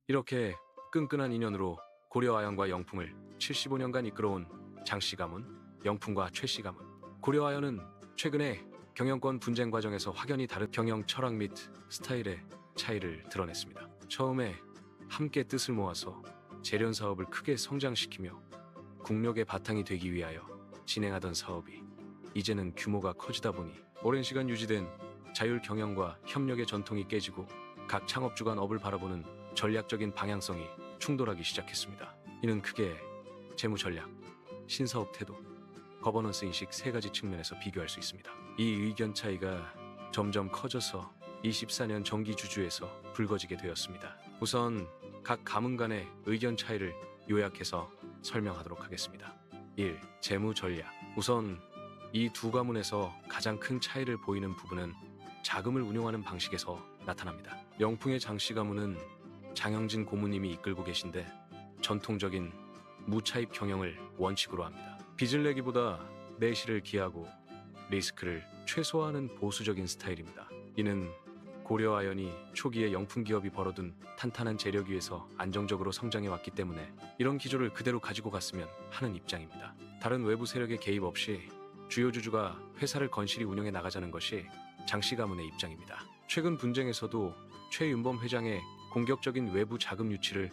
이렇게 끈끈한 인연으로 고려아연과 영풍을 75년간 이끌어온 장씨 가문, 영풍과 최씨 가문. 고려아연은 최근에 경영권 분쟁 과정에서 확연히 다른 경영 철학 및 스타일의 차이를 드러냈습니다. 처음에 함께 뜻을 모아서 재련 사업을 크게 성장시키며 국력의 바탕이 되기 위하여 진행하던 사업이 이제는 규모가 커지다 보니 오랜 시간 유지된 자율 경영과 협력의 전통이 깨지고 각 창업주 간 업을 바라보는 전략적인 방향성이 충돌하기 시작했습니다. 이는 크게 재무 전략, 신사업 태도, 거버넌스 인식 세 가지 측면에서 비교할 수 있습니다. 이 의견 차이가 점점 커져서 24년 정기 주주에서 불거지게 되었습니다. 우선 각 가문 간의 의견 차이를 요약해서 설명하도록 하겠습니다. 1. 재무 전략. 우선 이 두 가문에서 가장 큰 차이를 보이는 부분은 자금을 운용하는 방식에서 나타납니다. 영풍의 장씨 가문은 장영진 고모님이 이끌고 계신데 전통적인 무차입 경영을 원칙으로 합니다. 빚을 내기보다 내실을 기하고 리스크를 최소화하는 보수적인 스타일입니다. 이는 고려아연이 초기에 영풍 기업이 벌어둔 탄탄한 재력 위에서 안정적으로 성장해 왔기 때문에 이런 기조를 그대로 가지고 갔으면 하는 입장입니다. 다른 외부 세력의 개입 없이 주요 주주가 회사를 건실히 운영해 나가자는 것이 장씨 가문의 입장입니다. 최근 분쟁에서도 최윤범 회장의 공격적인 외부 자금 유치를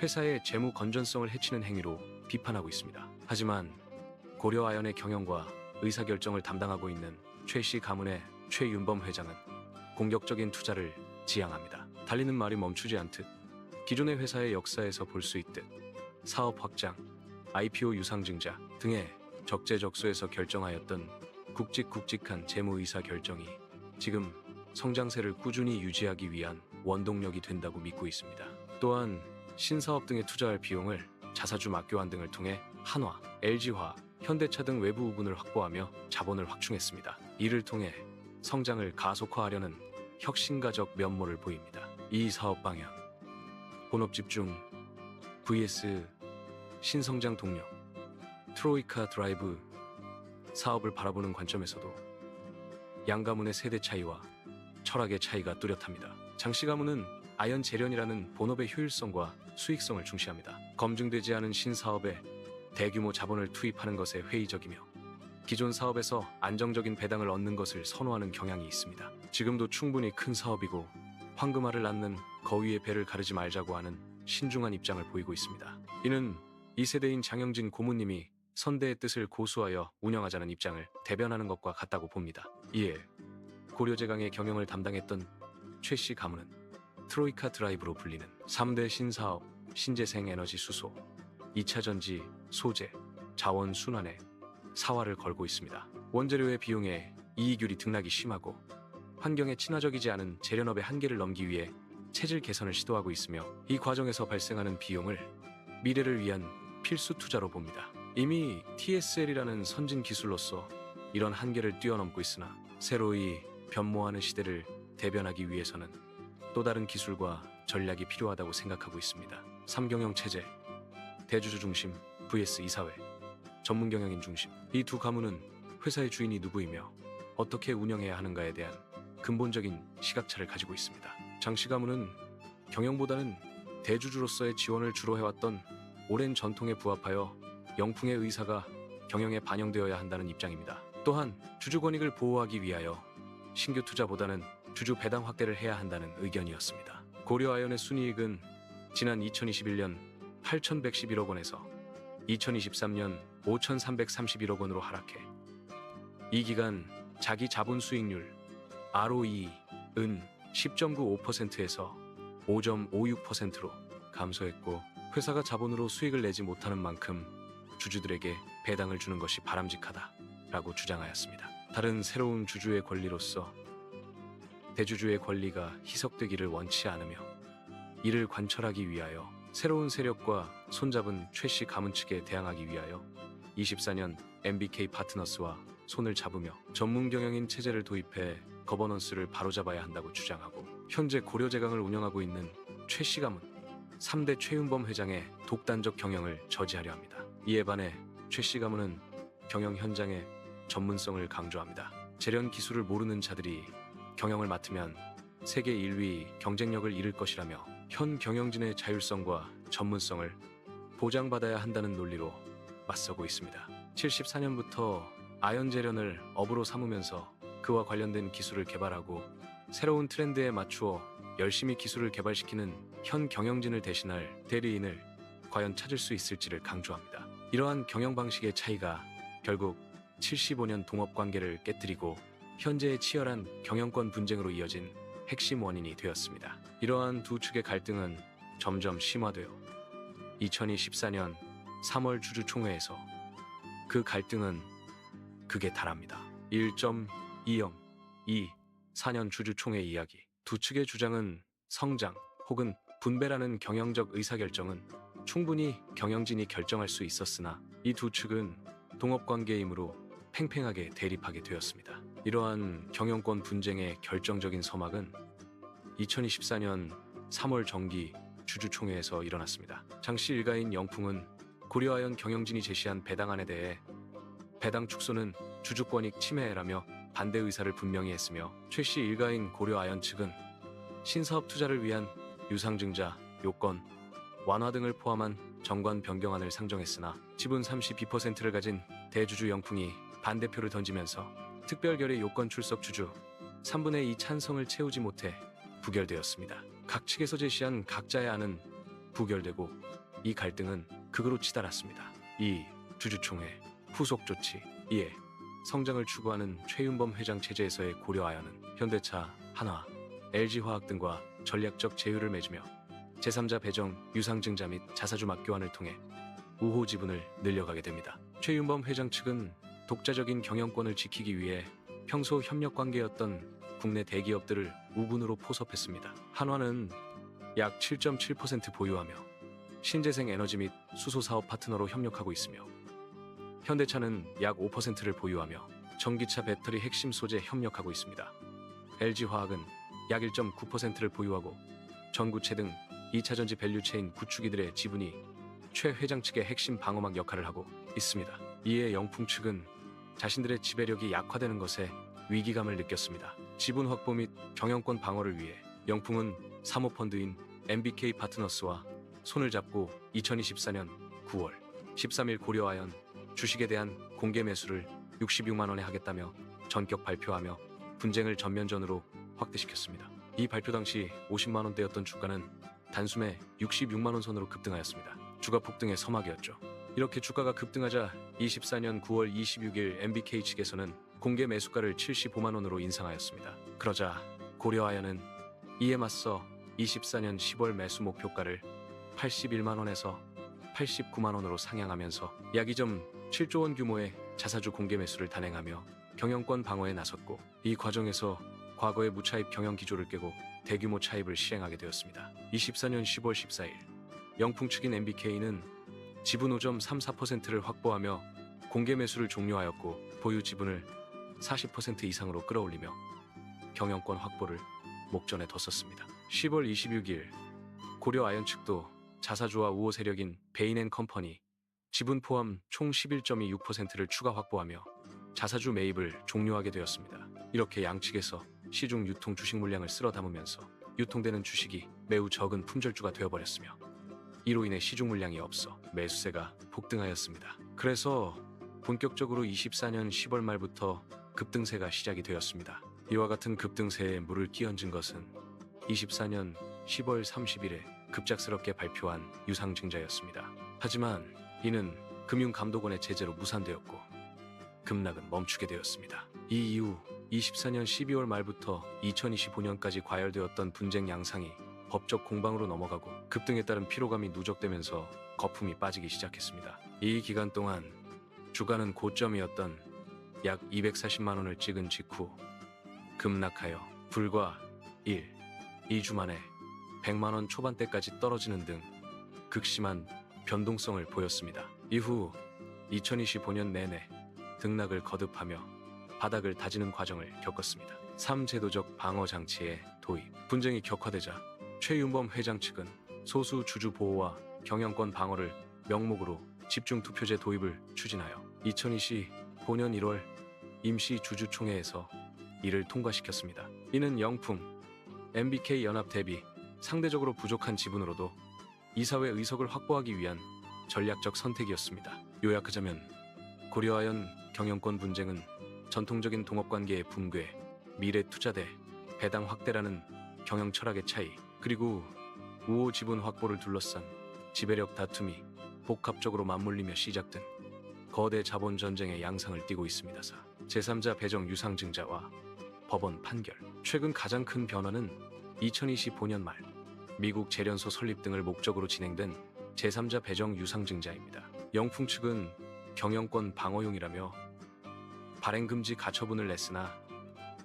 회사의 재무 건전성을 해치는 행위로 비판하고 있습니다. 하지만 고려아연의 경영과 의사결정을 담당하고 있는 최씨 가문의 최윤범 회장은 공격적인 투자를 지향합니다. 달리는 말이 멈추지 않듯 기존의 회사의 역사에서 볼 수 있듯 사업 확장, IPO 유상증자 등의 적재적소에서 결정하였던 굵직굵직한 재무 의사 결정이 지금 성장세를 꾸준히 유지하기 위한 원동력이 된다고 믿고 있습니다. 또한 신사업 등에 투자할 비용을 자사주 막교환 등을 통해 한화, LG화, 현대차 등 외부 우분을 확보하며 자본을 확충했습니다. 이를 통해 성장을 가속화하려는 혁신가적 면모를 보입니다. 이 사업 방향, 본업 집중 vs 신성장 동력, 트로이카 드라이브 사업을 바라보는 관점에서도 양 가문의 세대 차이와 철학의 차이가 뚜렷합니다. 장씨 가문은 아연 재련이라는 본업의 효율성과 수익성을 중시합니다. 검증되지 않은 신사업에 대규모 자본을 투입하는 것에 회의적이며 기존 사업에서 안정적인 배당을 얻는 것을 선호하는 경향이 있습니다. 지금도 충분히 큰 사업이고 황금알을 낳는 거위의 배를 가르지 말자고 하는 신중한 입장을 보이고 있습니다. 이는 2세대인 장영진 고모님이 선대의 뜻을 고수하여 운영하자는 입장을 대변하는 것과 같다고 봅니다. 이에 고려제강의 경영을 담당했던 최씨 가문은 트로이카 드라이브로 불리는 3대 신사업, 신재생 에너지 수소, 2차전지, 소재, 자원 순환에 사활을 걸고 있습니다. 원재료의 비용에 이익률이 등락이 심하고 환경에 친화적이지 않은 재련업의 한계를 넘기 위해 체질 개선을 시도하고 있으며 이 과정에서 발생하는 비용을 미래를 위한 필수 투자로 봅니다. 이미 TSL이라는 선진 기술로서 이런 한계를 뛰어넘고 있으나 새로이 변모하는 시대를 대변하기 위해서는 또 다른 기술과 전략이 필요하다고 생각하고 있습니다. 3경영 체제, 대주주 중심 vs 이사회, 전문 경영인 중심. 이 두 가문은 회사의 주인이 누구이며 어떻게 운영해야 하는가에 대한 근본적인 시각차를 가지고 있습니다. 장씨 가문은 경영보다는 대주주로서의 지원을 주로 해왔던 오랜 전통에 부합하여 영풍의 의사가 경영에 반영되어야 한다는 입장입니다. 또한 주주 권익을 보호하기 위하여 신규 투자보다는 주주 배당 확대를 해야 한다는 의견이었습니다. 고려아연의 순이익은 지난 2021년 8,111억 원에서 2023년 5,331억 원으로 하락해 이 기간 자기 자본 수익률 ROE은 10.95%에서 5.56%로 감소했고 회사가 자본으로 수익을 내지 못하는 만큼 주주들에게 배당을 주는 것이 바람직하다라고 주장하였습니다. 다른 새로운 주주의 권리로서 대주주의 권리가 희석되기를 원치 않으며 이를 관철하기 위하여 새로운 세력과 손잡은 최씨 가문 측에 대항하기 위하여 24년 MBK 파트너스와 손을 잡으며 전문 경영인 체제를 도입해 거버넌스를 바로잡아야 한다고 주장하고 현재 고려제강을 운영하고 있는 최씨 가문 3대 최윤범 회장의 독단적 경영을 저지하려 합니다. 이에 반해 최씨 가문은 경영 현장의 전문성을 강조합니다. 재련 기술을 모르는 자들이 경영을 맡으면 세계 1위 경쟁력을 잃을 것이라며 현 경영진의 자율성과 전문성을 보장받아야 한다는 논리로 맞서고 있습니다. 74년부터 아연 제련을 업으로 삼으면서 그와 관련된 기술을 개발하고 새로운 트렌드에 맞추어 열심히 기술을 개발시키는 현 경영진을 대신할 대리인을 과연 찾을 수 있을지를 강조합니다. 이러한 경영 방식의 차이가 결국 75년 동업관계를 깨뜨리고 현재의 치열한 경영권 분쟁으로 이어진 핵심 원인이 되었습니다. 이러한 두 측의 갈등은 점점 심화되어 2024년 3월 주주총회에서 그 갈등은 극에 달합니다. 1.20 4년 주주총회 이야기. 두 측의 주장은 성장 혹은 분배라는 경영적 의사결정은 충분히 경영진이 결정할 수 있었으나 이 두 측은 동업관계이므로 팽팽하게 대립하게 되었습니다. 이러한 경영권 분쟁의 결정적인 서막은 2024년 3월 정기 주주총회에서 일어났습니다. 장씨 일가인 영풍은 고려아연 경영진이 제시한 배당안에 대해 배당 축소는 주주권익 침해라며 반대 의사를 분명히 했으며 최씨 일가인 고려아연 측은 신사업 투자를 위한 유상증자, 요건, 완화 등을 포함한 정관 변경안을 상정했으나 지분 32%를 가진 대주주 영풍이 반대표를 던지면서 특별결의 요건 출석 주주 3분의 2 찬성을 채우지 못해 부결되었습니다. 각 측에서 제시한 각자의 안은 부결되고 이 갈등은 극으로 치달았습니다. 이 주주총회 후속 조치 이에 성장을 추구하는 최윤범 회장 체제에서의 고려아연은 현대차, 한화, LG화학 등과 전략적 제휴를 맺으며 제3자 배정, 유상증자 및 자사주 맞교환을 통해 우호 지분을 늘려가게 됩니다. 최윤범 회장 측은 독자적인 경영권을 지키기 위해 평소 협력 관계였던 국내 대기업들을 우군으로 포섭했습니다. 한화는 약 7.7% 보유하며 신재생 에너지 및 수소 사업 파트너로 협력하고 있으며 현대차는 약 5%를 보유하며 전기차 배터리 핵심 소재 협력하고 있습니다. LG화학은 약 1.9%를 보유하고 전구체 등 2차전지 밸류체인 구축이들의 지분이 최 회장 측의 핵심 방어막 역할을 하고 있습니다. 이에 영풍 측은 자신들의 지배력이 약화되는 것에 위기감을 느꼈습니다. 지분 확보 및 경영권 방어를 위해 영풍은 사모펀드인 MBK 파트너스와 손을 잡고 2024년 9월 13일 고려아연 주식에 대한 공개 매수를 66만 원에 하겠다며 전격 발표하며 분쟁을 전면전으로 확대시켰습니다. 이 발표 당시 50만 원대였던 주가는 단숨에 66만 원 선으로 급등하였습니다. 주가 폭등의 서막이었죠. 이렇게 주가가 급등하자 24년 9월 26일 MBK 측에서는 공개 매수가를 75만 원으로 인상하였습니다. 그러자 고려아연은 이에 맞서 24년 10월 매수 목표가를 81만 원에서 89만 원으로 상향하면서 약 2.7조 원 규모의 자사주 공개 매수를 단행하며 경영권 방어에 나섰고 이 과정에서 과거의 무차입 경영 기조를 깨고 대규모 차입을 시행하게 되었습니다. 24년 10월 14일 영풍 측인 MBK는 지분 5.34%를 확보하며 공개 매수를 종료하였고 보유 지분을 40% 이상으로 끌어올리며 경영권 확보를 목전에 뒀었습니다. 10월 26일 고려아연 측도 자사주와 우호 세력인 베인앤컴퍼니 지분 포함 총 11.26%를 추가 확보하며 자사주 매입을 종료하게 되었습니다. 이렇게 양측에서 시중 유통 주식 물량을 쓸어 담으면서 유통되는 주식이 매우 적은 품절주가 되어버렸으며 이로 인해 시중 물량이 없어 매수세가 폭등하였습니다. 그래서 본격적으로 24년 10월 말부터 급등세가 시작이 되었습니다. 이와 같은 급등세에 물을 끼얹은 것은 24년 10월 30일에 급작스럽게 발표한 유상증자였습니다. 하지만 이는 금융감독원의 제재로 무산되었고 급락은 멈추게 되었습니다. 이 이후 24년 12월 말부터 2025년까지 과열되었던 분쟁 양상이 법적 공방으로 넘어가고 급등에 따른 피로감이 누적되면서 거품이 빠지기 시작했습니다. 이 기간 동안 주가는 고점이었던 약 240만 원을 찍은 직후 급락하여 불과 2주 만에 100만 원 초반대까지 떨어지는 등 극심한 변동성을 보였습니다. 이후 2025년 내내 등락을 거듭하며 바닥을 다지는 과정을 겪었습니다. 3제도적 방어 장치의 도입. 분쟁이 격화되자 최윤범 회장 측은 소수 주주 보호와 경영권 방어를 명목으로 집중 투표제 도입을 추진하여 2025년 1월 임시 주주총회에서 이를 통과시켰습니다. 이는 영풍, MBK 연합 대비 상대적으로 부족한 지분으로도 이사회 의석을 확보하기 위한 전략적 선택이었습니다. 요약하자면 고려아연 경영권 분쟁은 전통적인 동업관계의 붕괴, 미래 투자대, 배당 확대라는 경영 철학의 차이, 그리고 우호 지분 확보를 둘러싼 지배력 다툼이 복합적으로 맞물리며 시작된 거대 자본 전쟁의 양상을 띠고 있습니다. 제3자 배정 유상증자와 법원 판결. 최근 가장 큰 변화는 2025년 말 미국 재련소 설립 등을 목적으로 진행된 제3자 배정 유상증자입니다. 영풍 측은 경영권 방어용이라며 발행금지 가처분을 냈으나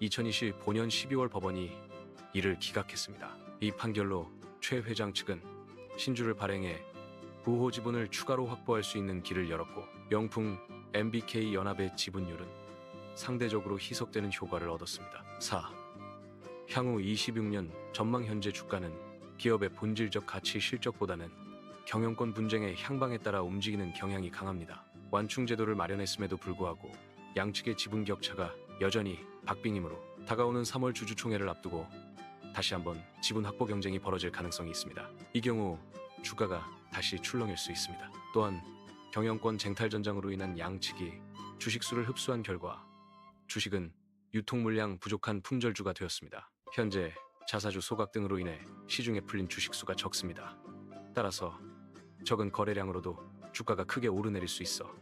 2025년 12월 법원이 이를 기각했습니다. 이 판결로 최 회장 측은 신주를 발행해 부호 지분을 추가로 확보할 수 있는 길을 열었고 영풍 MBK 연합의 지분율은 상대적으로 희석되는 효과를 얻었습니다. 4. 향후 26년 전망. 현재 주가는 기업의 본질적 가치 실적보다는 경영권 분쟁의 향방에 따라 움직이는 경향이 강합니다. 완충 제도를 마련했음에도 불구하고 양측의 지분 격차가 여전히 박빙이므로 다가오는 3월 주주총회를 앞두고 다시 한번 지분 확보 경쟁이 벌어질 가능성이 있습니다. 이 경우 주가가 다시 출렁일 수 있습니다. 또한 경영권 쟁탈 전장으로 인한 양측이 주식수를 흡수한 결과 주식은 유통 물량 부족한 품절주가 되었습니다. 현재 자사주 소각 등으로 인해 시중에 풀린 주식수가 적습니다. 따라서 적은 거래량으로도 주가가 크게 오르내릴 수 있어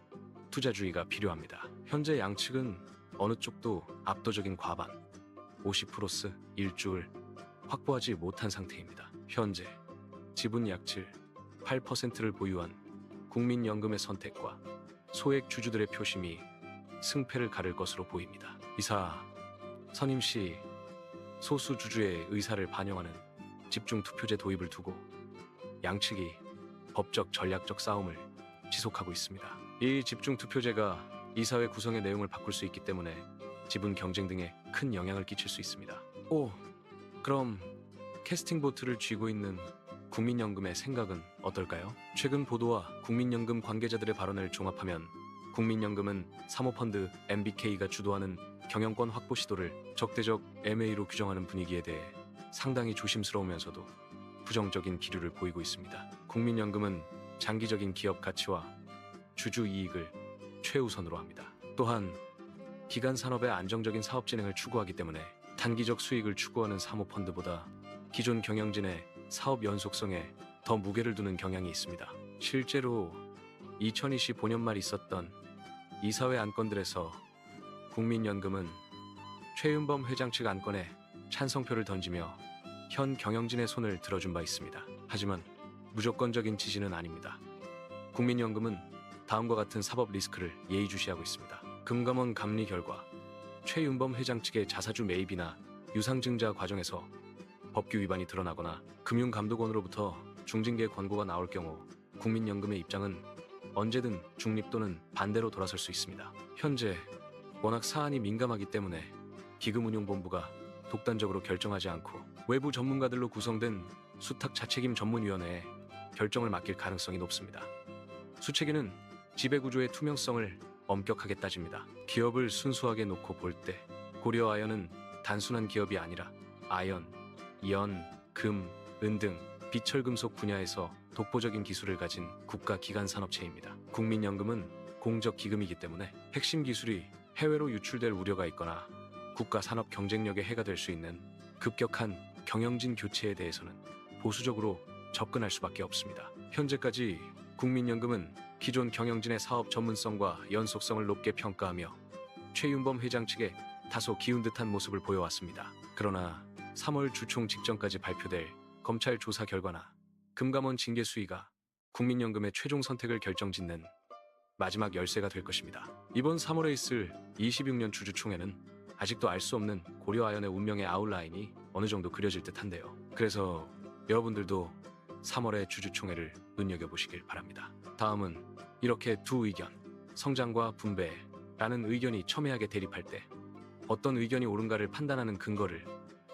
투자주의가 필요합니다. 현재 양측은 어느 쪽도 압도적인 과반 50%스 일주를 확보하지 못한 상태입니다. 현재 지분 약 7, 8%를 보유한 국민연금의 선택과 소액 주주들의 표심이 승패를 가를 것으로 보입니다. 이사 선임 시 소수 주주의 의사를 반영하는 집중 투표제 도입을 두고 양측이 법적 전략적 싸움을 지속하고 있습니다. 이 집중 투표제가 이사회 구성의 내용을 바꿀 수 있기 때문에 지분 경쟁 등에 큰 영향을 끼칠 수 있습니다. 그럼 캐스팅 보트를 쥐고 있는 국민연금의 생각은 어떨까요? 최근 보도와 국민연금 관계자들의 발언을 종합하면 국민연금은 사모펀드 MBK가 주도하는 경영권 확보 시도를 적대적 MA로 규정하는 분위기에 대해 상당히 조심스러우면서도 부정적인 기류를 보이고 있습니다. 국민연금은 장기적인 기업 가치와 주주 이익을 최우선으로 합니다. 또한 기간 산업의 안정적인 사업 진행을 추구하기 때문에 단기적 수익을 추구하는 사모펀드보다 기존 경영진의 사업 연속성에 더 무게를 두는 경향이 있습니다. 실제로 2025년 말 있었던 이사회 안건들에서 국민연금은 최윤범 회장 측 안건에 찬성표를 던지며 현 경영진의 손을 들어준 바 있습니다. 하지만 무조건적인 지지는 아닙니다. 국민연금은 다음과 같은 사법 리스크를 예의주시하고 있습니다. 금감원 감리 결과 최윤범 회장 측의 자사주 매입이나 유상증자 과정에서 법규 위반이 드러나거나 금융감독원으로부터 중징계 권고가 나올 경우 국민연금의 입장은 언제든 중립 또는 반대로 돌아설 수 있습니다. 현재 워낙 사안이 민감하기 때문에 기금운용본부가 독단적으로 결정하지 않고 외부 전문가들로 구성된 수탁 자책임 전문위원회에 결정을 맡길 가능성이 높습니다. 수책위는 지배구조의 투명성을 엄격하게 따집니다. 기업을 순수하게 놓고 볼 때 고려아연은 단순한 기업이 아니라 아연, 연, 금, 은 등 비철금속 분야에서 독보적인 기술을 가진 국가기관 산업체입니다. 국민연금은 공적기금이기 때문에 핵심 기술이 해외로 유출될 우려가 있거나 국가 산업 경쟁력에 해가 될 수 있는 급격한 경영진 교체에 대해서는 보수적으로 접근할 수밖에 없습니다. 현재까지 국민연금은 기존 경영진의 사업 전문성과 연속성을 높게 평가하며 최윤범 회장 측에 다소 기운 듯한 모습을 보여왔습니다. 그러나 3월 주총 직전까지 발표될 검찰 조사 결과나 금감원 징계 수위가 국민연금의 최종 선택을 결정짓는 마지막 열쇠가 될 것입니다. 이번 3월에 있을 26년 주주총회는 아직도 알 수 없는 고려아연의 운명의 아웃라인이 어느 정도 그려질 듯한데요. 그래서 여러분들도 3월의 주주총회를 눈여겨보시길 바랍니다. 다음은 이렇게 두 의견, 성장과 분배라는 의견이 첨예하게 대립할 때 어떤 의견이 옳은가를 판단하는 근거를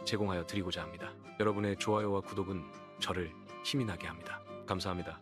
제공하여 드리고자 합니다. 여러분의 좋아요와 구독은 저를 힘이 나게 합니다. 감사합니다.